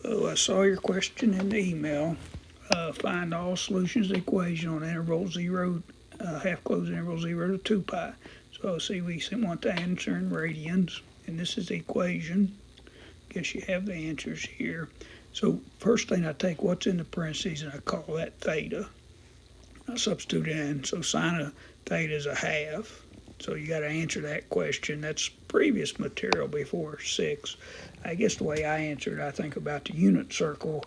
So I saw your question in the email. Find all solutions to the equation on interval 0, half-closed interval 0 to 2 pi. So see, we want the answer in radians, and this is the equation. Guess you have the answers here. So first thing, I take what's in the parentheses and I call that theta. I substitute in, so sine of theta is a half. So you got to answer that question. That's previous material before 6. I guess the way I answered, I think about the unit circle.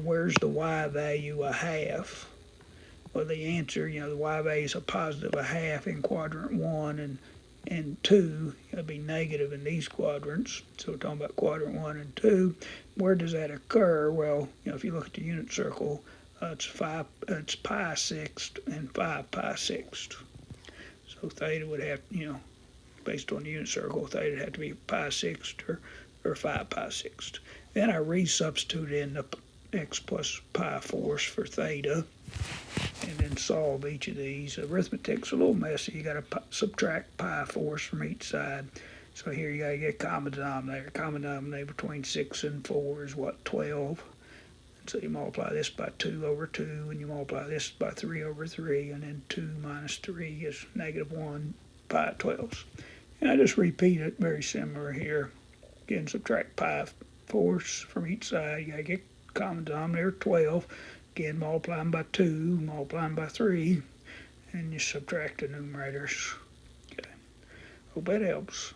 Where's the y value a half? Well, the answer, the y value is a positive a half in quadrant 1 and 2. It'll be negative in these quadrants. So we're talking about quadrant 1 and 2. Where does that occur? Well, if you look at the unit circle, it's pi sixth and 5 pi sixth. So theta would have, based on the unit circle, theta would have to be pi sixth or 5 pi sixth. Then I resubstitute in the x plus pi fourths for theta, and then solve each of these. Arithmetic's a little messy. You got to subtract pi fourths from each side. So here you got to get common denominator. Common denominator between 6 and 4 is what, 12? So you multiply this by 2 over 2, and you multiply this by 3 over 3, and then 2 minus 3 is negative 1 pi 12ths. And I just repeat it, very similar here. Again, subtract pi fourths from each side. You got to get common denominator 12. Again, multiplying by 2, multiplying by 3, and you subtract the numerators. Okay. Hope that helps.